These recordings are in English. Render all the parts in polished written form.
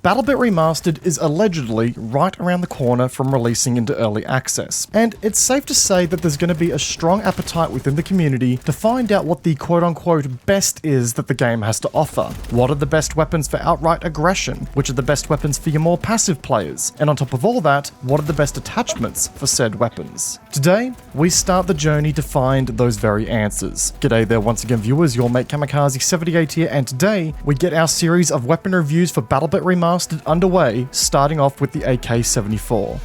BattleBit Remastered is allegedly right around the corner from releasing into early access, and it's safe to say that there's going to be a strong appetite within the community to find out what the quote-unquote best is that the game has to offer. What are the best weapons for outright aggression? Which are the best weapons for your more passive players? And on top of all that, what are the best attachments for said weapons? Today, we start the journey to find those very answers. G'day there once again viewers, your mate Kamikaze78 here, and today we get our series of weapon reviews for BattleBit Remastered underway, starting off with the AK-74.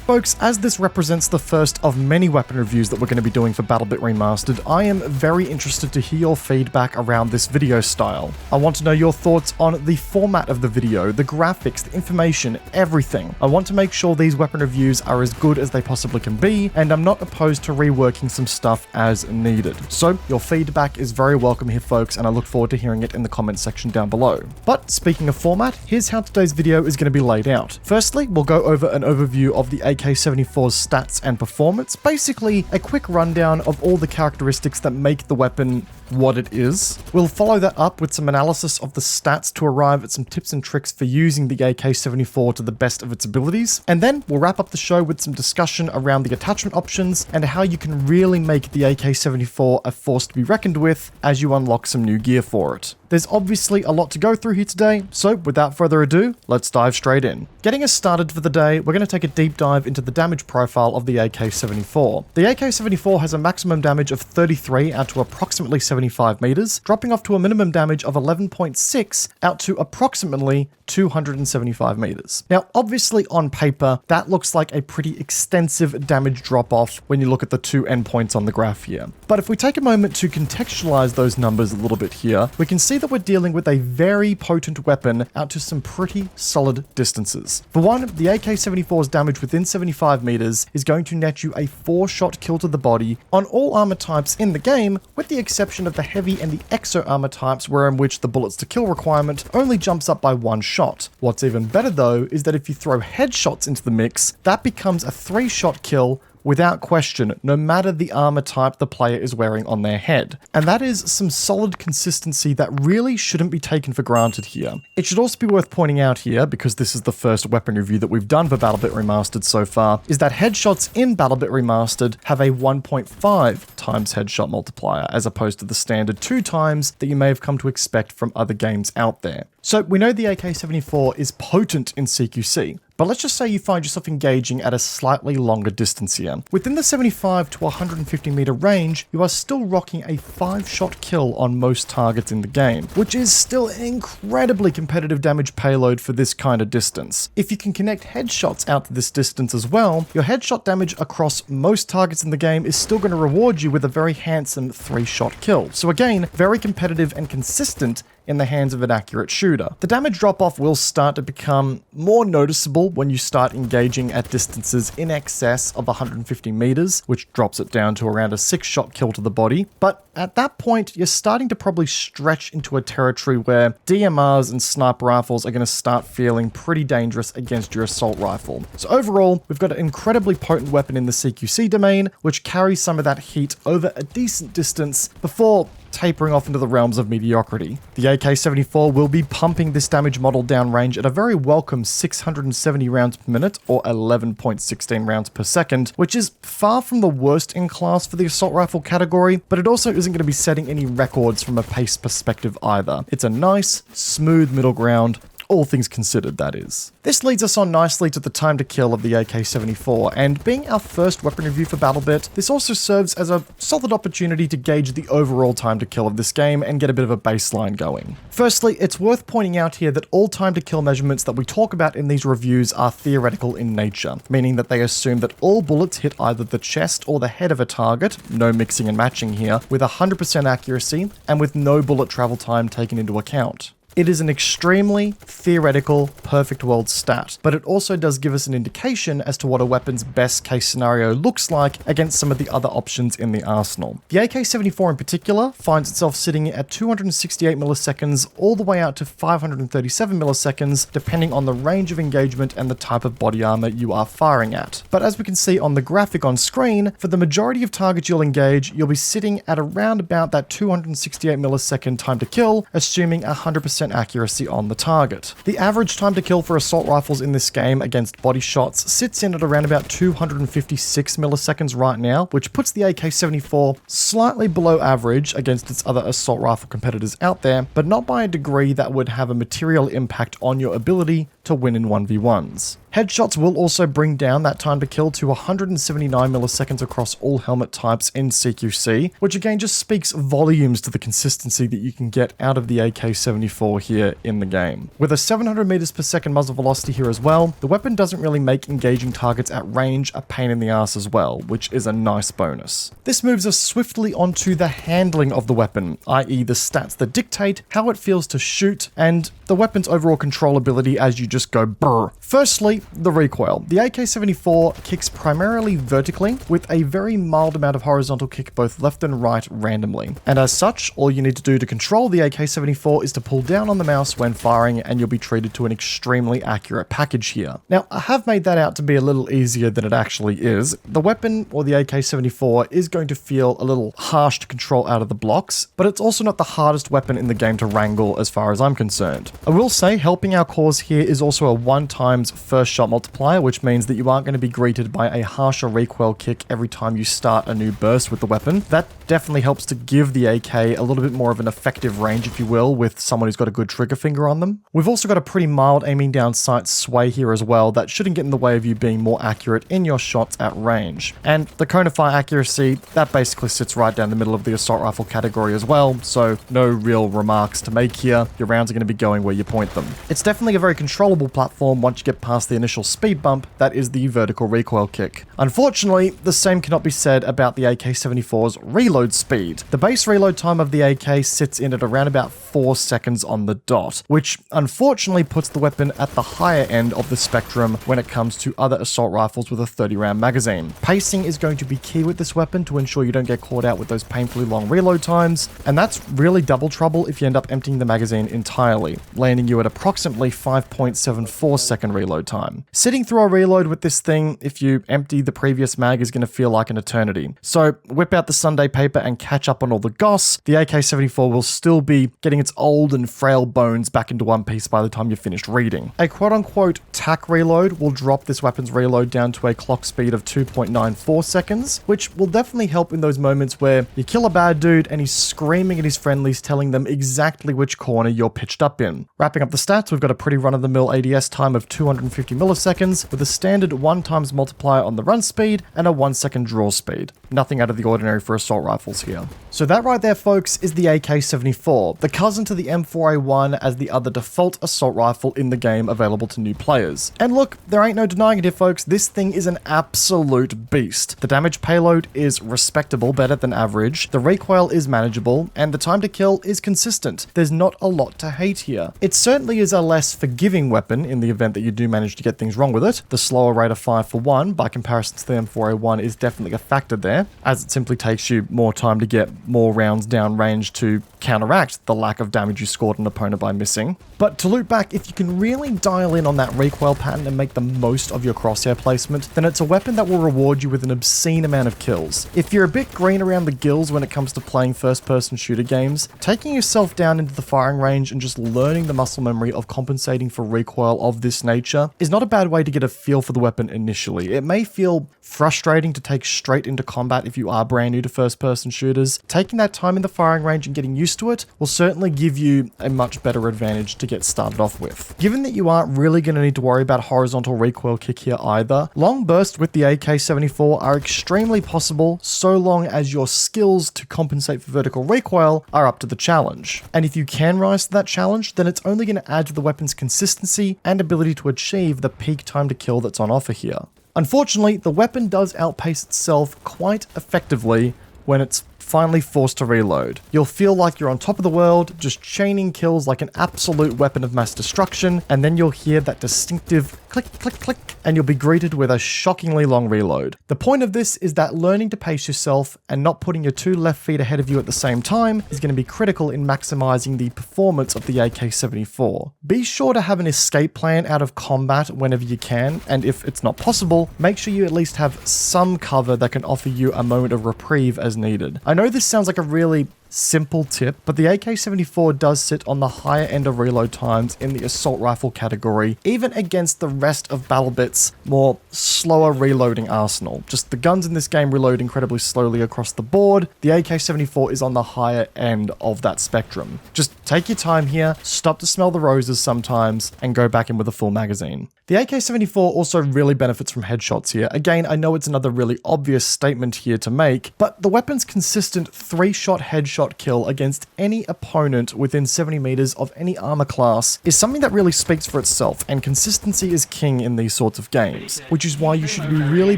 Folks, as this represents the first of many weapon reviews that we're going to be doing for BattleBit Remastered, I am very interested to hear your feedback around this video style. I want to know your thoughts on the format of the video, the graphics, the information, everything. I want to make sure these weapon reviews are as good as they possibly can be, and I'm not opposed to reworking some stuff as needed. So, your feedback is very welcome here, folks, and I look forward to hearing it in the comments section down below. But speaking of format, here's how today's video is going to be laid out. Firstly, we'll go over an overview of the AK-74's stats and performance, basically a quick rundown of all the characteristics that make the weapon what it is. We'll follow that up with some analysis of the stats to arrive at some tips and tricks for using the AK-74 to the best of its abilities, and then we'll wrap up the show with some discussion around the attachment options and how you can really make the AK-74 a force to be reckoned with as you unlock some new gear for it. There's obviously a lot to go through here today, so without further ado, let's dive straight in. Getting us started for the day, we're going to take a deep dive into the damage profile of the AK-74. The AK-74 has a maximum damage of 33 out to approximately 75 meters, dropping off to a minimum damage of 11.6 out to approximately 275 meters. Now, obviously on paper, that looks like a pretty extensive damage drop-off when you look at the two endpoints on the graph here. But if we take a moment to contextualize those numbers a little bit here, we can see that we're dealing with a very potent weapon out to some pretty solid distances. For one, the AK-74's damage within 75 meters is going to net you a 4-shot kill to the body on all armor types in the game, with the exception of the heavy and the exo armor types, wherein which the bullets to kill requirement only jumps up by 1 shot. What's even better though is that if you throw headshots into the mix, that becomes a 3-shot kill without question, no matter the armor type the player is wearing on their head. And that is some solid consistency that really shouldn't be taken for granted here. It should also be worth pointing out here, because this is the first weapon review that we've done for BattleBit Remastered so far, is that headshots in BattleBit Remastered have a 1.5 times headshot multiplier, as opposed to the standard 2 times that you may have come to expect from other games out there. So we know the AK-74 is potent in CQC, but let's just say you find yourself engaging at a slightly longer distance here. Within the 75 to 150 meter range, you are still rocking a 5-shot kill on most targets in the game, which is still an incredibly competitive damage payload for this kind of distance. If you can connect headshots out to this distance as well, your headshot damage across most targets in the game is still going to reward you with a very handsome 3-shot kill. So again, very competitive and consistent in the hands of an accurate shooter. The damage drop-off will start to become more noticeable when you start engaging at distances in excess of 150 meters, which drops it down to around a 6-shot kill to the body. But at that point, you're starting to probably stretch into a territory where DMRs and sniper rifles are going to start feeling pretty dangerous against your assault rifle. So overall, we've got an incredibly potent weapon in the CQC domain, which carries some of that heat over a decent distance before tapering off into the realms of mediocrity. The AK-74 will be pumping this damage model downrange at a very welcome 670 rounds per minute, or 11.16 rounds per second, which is far from the worst in class for the assault rifle category, but it also isn't going to be setting any records from a pace perspective either. It's a nice, smooth middle ground, all things considered, that is. This leads us on nicely to the time to kill of the AK-74, and being our first weapon review for BattleBit, this also serves as a solid opportunity to gauge the overall time to kill of this game and get a bit of a baseline going. Firstly, it's worth pointing out here that all time to kill measurements that we talk about in these reviews are theoretical in nature, meaning that they assume that all bullets hit either the chest or the head of a target, no mixing and matching here, with 100% accuracy and with no bullet travel time taken into account. It is an extremely theoretical, perfect world stat, but it also does give us an indication as to what a weapon's best case scenario looks like against some of the other options in the arsenal. The AK-74 in particular finds itself sitting at 268 milliseconds all the way out to 537 milliseconds, depending on the range of engagement and the type of body armor you are firing at. But as we can see on the graphic on screen, for the majority of targets you'll engage, you'll be sitting at around about that 268 millisecond time to kill, assuming 100% accuracy on the target. The average time to kill for assault rifles in this game against body shots sits in at around about 256 milliseconds right now, which puts the AK-74 slightly below average against its other assault rifle competitors out there, but not by a degree that would have a material impact on your ability to win in 1v1s. Headshots will also bring down that time to kill to 179 milliseconds across all helmet types in CQC, which again just speaks volumes to the consistency that you can get out of the AK-74 here in the game. With a 700 meters per second muzzle velocity here as well, the weapon doesn't really make engaging targets at range a pain in the ass as well, which is a nice bonus. This moves us swiftly onto the handling of the weapon, i.e. the stats that dictate how it feels to shoot and the weapon's overall controllability as you just go brr. Firstly, the recoil. The AK-74 kicks primarily vertically with a very mild amount of horizontal kick both left and right randomly. And as such, all you need to do to control the AK-74 is to pull down on the mouse when firing and you'll be treated to an extremely accurate package here. Now, I have made that out to be a little easier than it actually is. The weapon, or the AK-74, is going to feel a little harsh to control out of the blocks, but it's also not the hardest weapon in the game to wrangle as far as I'm concerned. I will say, helping our cause here is also a 1x first shot multiplier, which means that you aren't going to be greeted by a harsher recoil kick every time you start a new burst with the weapon. That definitely helps to give the AK a little bit more of an effective range, if you will, with someone who's got a good trigger finger on them. We've also got a pretty mild aiming down sight sway here as well that shouldn't get in the way of you being more accurate in your shots at range. And the cone of fire accuracy, that basically sits right down the middle of the assault rifle category as well, so no real remarks to make here. Your rounds are going to be going where you point them. It's definitely a very controllable platform once you get past the initial speed bump that is the vertical recoil kick. Unfortunately, the same cannot be said about the AK-74's reload speed. The base reload time of the AK sits in at around about 4 seconds on the dot, which unfortunately puts the weapon at the higher end of the spectrum when it comes to other assault rifles with a 30-round magazine. Pacing is going to be key with this weapon to ensure you don't get caught out with those painfully long reload times, and that's really double trouble if you end up emptying the magazine entirely, landing you at approximately 5.74 second reload time. Sitting through a reload with this thing, if you empty the previous mag, is going to feel like an eternity. So whip out the Sunday paper and catch up on all the goss. The AK-74 will still be getting its old and frail bones back into one piece by the time you're finished reading. A quote-unquote tack reload will drop this weapon's reload down to a clock speed of 2.94 seconds, which will definitely help in those moments where you kill a bad dude and he's screaming at his friendlies, telling them exactly which corner you're pitched up in. Wrapping up the stats, we've got a pretty run-of-the-mill ADS time of 250 milliseconds with a standard 1x multiplier on the run speed and a 1 second draw speed. Nothing out of the ordinary for assault rifles here. So that right there, folks, is the AK-74, the cousin to the M4A1 as the other default assault rifle in the game available to new players. And look, there ain't no denying it here, folks, this thing is an absolute beast. The damage payload is respectable, better than average, the recoil is manageable, and the time to kill is consistent. There's not a lot to hate here. It certainly is a less forgiving weapon in the event that you do manage to get things wrong with it. The slower rate of fire for one, by comparison to the M4A1, is definitely a factor there, as it simply takes you more time to get more rounds down range to counteract the lack of damage you scored an opponent by missing. But to loop back, if you can really dial in on that recoil pattern and make the most of your crosshair placement, then it's a weapon that will reward you with an obscene amount of kills. If you're a bit green around the gills when it comes to playing first-person shooter games, taking yourself down into the firing range and just learning the muscle memory of compensating for recoil of this nature is not a bad way to get a feel for the weapon initially. It may feel frustrating to take straight into combat if you are brand new to first-person shooters. Taking that time in the firing range and getting used to it will certainly give you a much better advantage to get started off with. Given that you aren't really going to need to worry about horizontal recoil kick here either, long bursts with the AK-74 are extremely possible so long as your skills to compensate for vertical recoil are up to the challenge. And if you can rise to that challenge, then it's only going to add to the weapon's consistency and ability to achieve the peak time to kill that's on offer here. Unfortunately, the weapon does outpace itself quite effectively when it's finally forced to reload. You'll feel like you're on top of the world, just chaining kills like an absolute weapon of mass destruction, and then you'll hear that distinctive click, click, click, and you'll be greeted with a shockingly long reload. The point of this is that learning to pace yourself and not putting your two left feet ahead of you at the same time is going to be critical in maximizing the performance of the AK-74. Be sure to have an escape plan out of combat whenever you can, and if it's not possible, make sure you at least have some cover that can offer you a moment of reprieve as needed. I know this sounds like a really simple tip, but the AK-74 does sit on the higher end of reload times in the assault rifle category, even against the rest of BattleBit's more slower reloading arsenal. Just the guns in this game reload incredibly slowly across the board. The AK-74 is on the higher end of that spectrum. Just take your time here, stop to smell the roses sometimes, and go back in with a full magazine. The AK-74 also really benefits from headshots here. Again, I know it's another really obvious statement here to make, but the weapon's consistent 3-shot headshot kill against any opponent within 70 meters of any armor class is something that really speaks for itself, and consistency is king in these sorts of games, which is why you should be really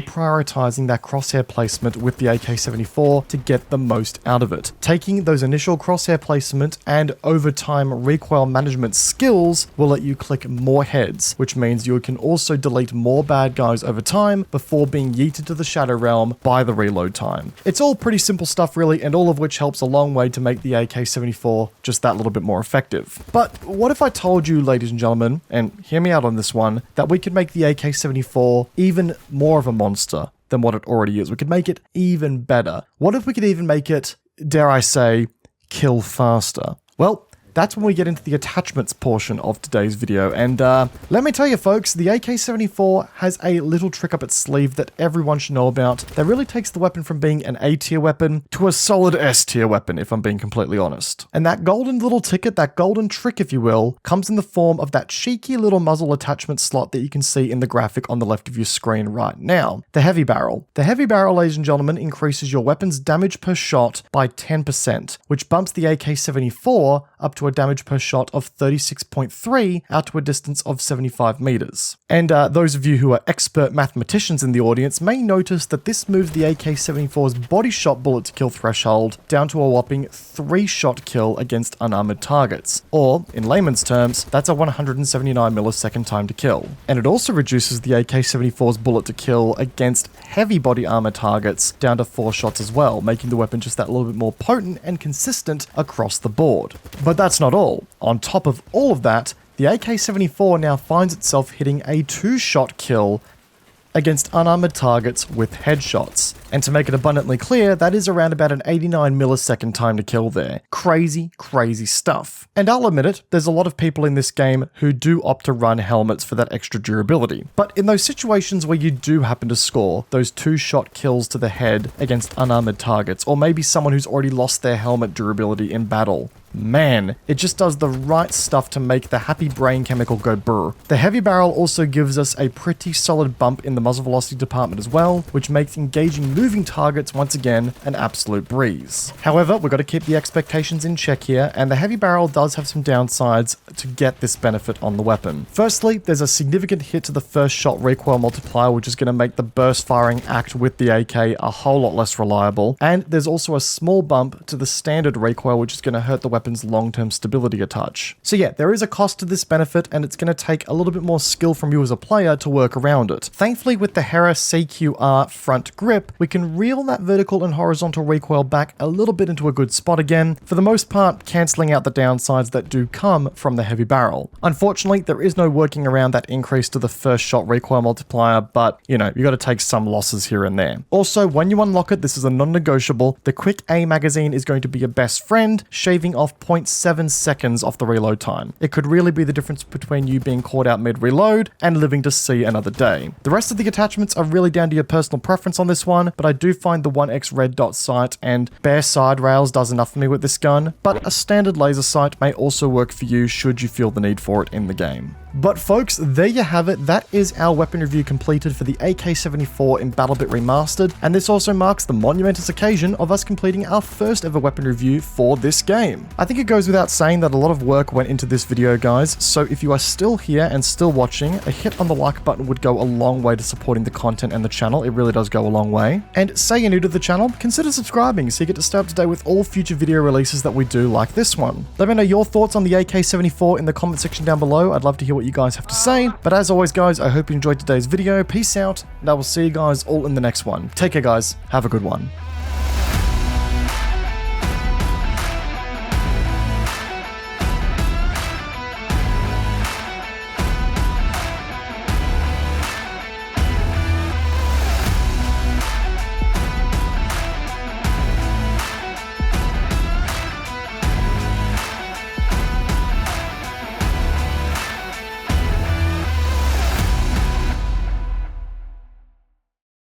prioritizing that crosshair placement with the AK-74 to get the most out of it. Taking those initial crosshair placement and overtime recoil management skills will let you click more heads, which means you can also delete more bad guys over time before being yeeted to the Shadow Realm by the reload time. It's all pretty simple stuff really, and all of which helps a long way to make the AK-74 just that little bit more effective. But what if I told you, ladies and gentlemen, and hear me out on this one, that we could make the AK-74 even more of a monster than what it already is? We could make it even better. What if we could even make it, dare I say, kill faster? Well, that's when we get into the attachments portion of today's video, and let me tell you folks, the AK-74 has a little trick up its sleeve that everyone should know about that really takes the weapon from being an A-tier weapon to a solid S-tier weapon, if I'm being completely honest. And that golden little ticket, that golden trick if you will, comes in the form of that cheeky little muzzle attachment slot that you can see in the graphic on the left of your screen right now, the heavy barrel. The heavy barrel, ladies and gentlemen, increases your weapon's damage per shot by 10%, which bumps the AK-74 up to a damage per shot of 36.3 out to a distance of 75 meters. And those of you who are expert mathematicians in the audience may notice that this moves the AK-74's body shot bullet to kill threshold down to a whopping 3-shot kill against unarmored targets. Or, in layman's terms, that's a 179 millisecond time to kill. And it also reduces the AK-74's bullet to kill against heavy body armor targets down to 4 shots as well, making the weapon just that little bit more potent and consistent across the board. But that's not all. On top of all of that, the AK-74 now finds itself hitting a 2-shot kill against unarmored targets with headshots. And to make it abundantly clear, that is around about an 89 millisecond time to kill there. Crazy, crazy stuff. And I'll admit it, there's a lot of people in this game who do opt to run helmets for that extra durability. But in those situations where you do happen to score those 2-shot kills to the head against unarmored targets, or maybe someone who's already lost their helmet durability in battle, man, it just does the right stuff to make the happy brain chemical go brr. The heavy barrel also gives us a pretty solid bump in the muzzle velocity department as well, which makes engaging moving targets once again an absolute breeze. However, we've got to keep the expectations in check here, and the heavy barrel does have some downsides to get this benefit on the weapon. Firstly, there's a significant hit to the first shot recoil multiplier, which is going to make the burst firing act with the AK a whole lot less reliable, and there's also a small bump to the standard recoil, which is going to hurt the weapon's long-term stability a touch. So yeah, there is a cost to this benefit, and it's going to take a little bit more skill from you as a player to work around it. Thankfully, with the Hera CQR front grip, we can reel that vertical and horizontal recoil back a little bit into a good spot again, for the most part cancelling out the downsides that do come from the heavy barrel. Unfortunately, there is no working around that increase to the first shot recoil multiplier, but you know, you got to take some losses here and there. Also, when you unlock it, this is a non-negotiable, the quick A magazine is going to be your best friend, shaving off 0.7 seconds off the reload time. It could really be the difference between you being caught out mid-reload and living to see another day. The rest of the attachments are really down to your personal preference on this one, but I do find the 1X red dot sight and bare side rails does enough for me with this gun, but a standard laser sight may also work for you should you feel the need for it in the game. But folks, there you have it. That is our weapon review completed for the AK-74 in BattleBit Remastered, and this also marks the monumentous occasion of us completing our first ever weapon review for this game. I think it goes without saying that a lot of work went into this video, guys, so if you are still here and still watching, a hit on the like button would go a long way to supporting the content and the channel. It really does go a long way. And say you're new to the channel, consider subscribing so you get to stay up to date with all future video releases that we do like this one. Let me know your thoughts on the AK-74 in the comment section down below. I'd love to hear what you guys have to say. But as always, guys, I hope you enjoyed today's video. Peace out, and I will see you guys all in the next one. Take care, guys. Have a good one.